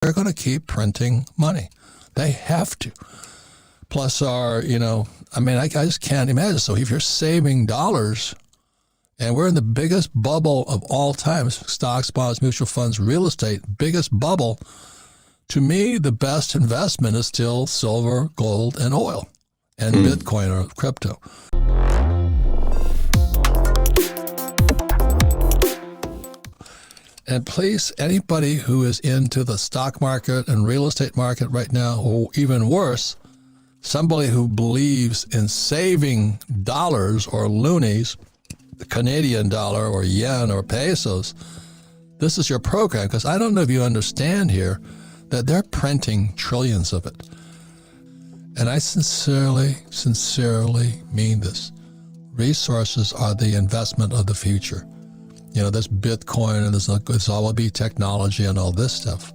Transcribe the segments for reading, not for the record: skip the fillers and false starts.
They're going to keep printing money. They have to. Plus I just can't imagine. So if you're saving dollars, and we're in the biggest bubble of all time, stocks, bonds, mutual funds, real estate, biggest bubble, to me, the best investment is still silver, gold, and oil, and Bitcoin or crypto. And please, anybody who is into the stock market and real estate market right now, or even worse, somebody who believes in saving dollars or loonies, the Canadian dollar or yen or pesos, this is your program, because I don't know if you understand here that they're printing trillions of it. And I sincerely mean this. Resources are the investment of the future. There's Bitcoin and there's all will be technology and all this stuff.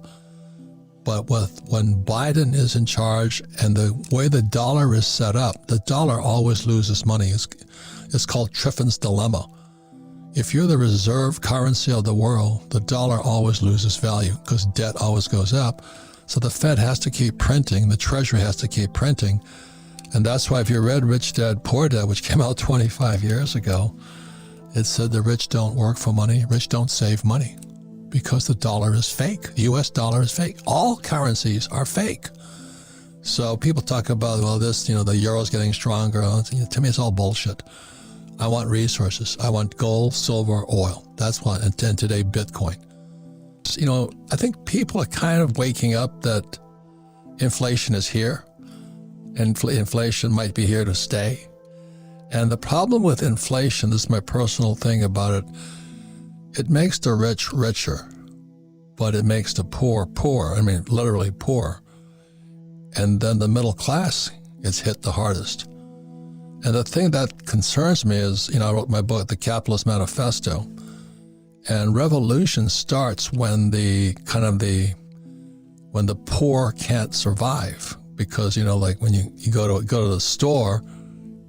But when Biden is in charge and the way the dollar is set up, the dollar always loses money. It's called Triffin's dilemma. If you're the reserve currency of the world, the dollar always loses value because debt always goes up. So the Fed has to keep printing, the Treasury has to keep printing. And that's why if you read Rich Dad, Poor Dad, which came out 25 years ago, it said the rich don't work for money, rich don't save money, because the dollar is fake. The U.S. dollar is fake. All currencies are fake. So people talk about, the euro's getting stronger. To me, it's all bullshit. I want resources. I want gold, silver, oil. That's what, and today, Bitcoin. I think people are kind of waking up that inflation is here, and inflation might be here to stay. And the problem with inflation, this is my personal thing about it, it makes the rich richer, but it makes the poor poor. I mean, literally poor. And then the middle class gets hit the hardest. And the thing that concerns me is, I wrote my book, The Capitalist Manifesto, and revolution starts when when the poor can't survive, because like when you go to the store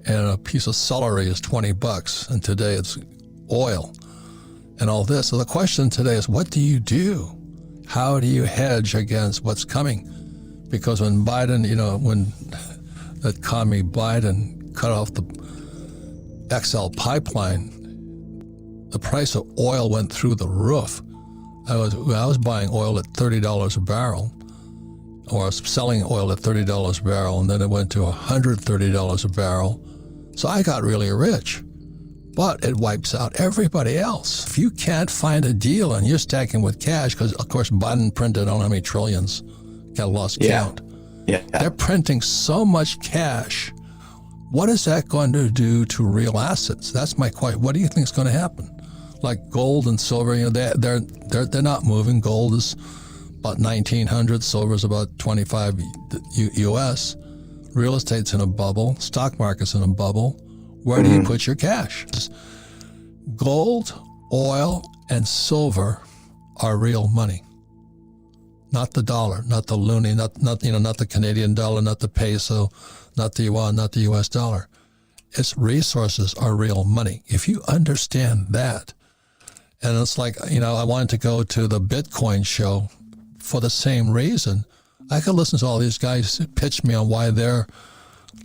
and a piece of celery is $20, and today it's oil and all this. So the question today is, what do you do? How do you hedge against what's coming? Because when Biden, when that commie Biden cut off the XL pipeline, the price of oil went through the roof. I was buying oil at $30 a barrel, or selling oil at $30 a barrel, and then it went to $130 a barrel. So I got really rich, but it wipes out everybody else. If you can't find a deal and you're stacking with cash, because of course Biden printed, I don't know how many trillions, got lost count. Yeah. They're printing so much cash. What is that going to do to real assets? That's my question. What do you think is going to happen? Like gold and silver, they're not moving. Gold is about 1900, silver is about 25 US. Real estate's in a bubble, stock market's in a bubble. Where do you put your cash? Gold, oil, and silver are real money. Not the dollar, not the loonie, not the Canadian dollar, not the peso, not the yuan, not the US dollar. Its resources are real money. If you understand that, and it's like, I wanted to go to the Bitcoin show for the same reason. I could listen to all these guys pitch me on why their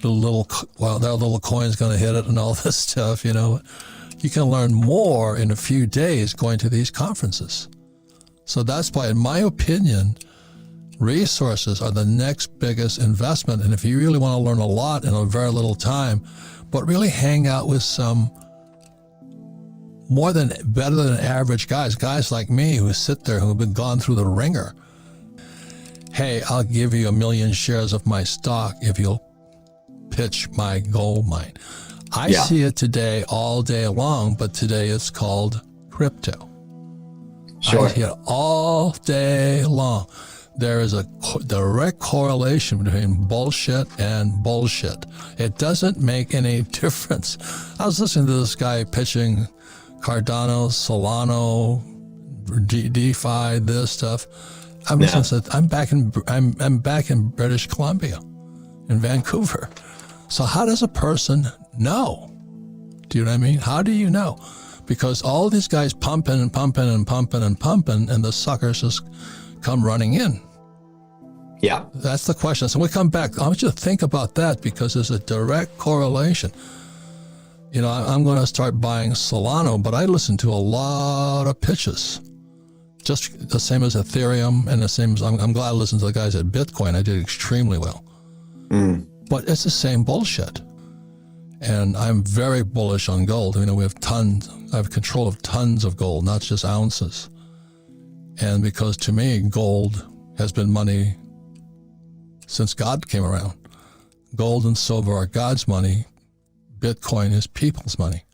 little coin's going to hit it and all this stuff. You can learn more in a few days going to these conferences. So that's why, in my opinion, resources are the next biggest investment. And if you really want to learn a lot in a very little time, but really hang out with some better than average guys like me who sit there, who've been gone through the ringer. Hey, I'll give you 1 million shares of my stock if you'll pitch my gold mine. I see it today all day long, but today it's called crypto. Sure. I see it all day long. There is a direct correlation between bullshit and bullshit. It doesn't make any difference. I was listening to this guy pitching Cardano, Solano, DeFi, this stuff. I'm back in British Columbia, in Vancouver. So how does a person know? Do you know what I mean? How do you know? Because all these guys pumping and pumping and pumping and pumping, and the suckers just come running in. Yeah. That's the question. So we come back. I want you to think about that because there's a direct correlation. I'm going to start buying Solana, but I listen to a lot of pitches. Just the same as Ethereum and the same as, I'm glad I listened to the guys at Bitcoin. I did extremely well. But it's the same bullshit. And I'm very bullish on gold. We have tons. I have control of tons of gold, not just ounces. And because to me, gold has been money since God came around. Gold and silver are God's money. Bitcoin is people's money.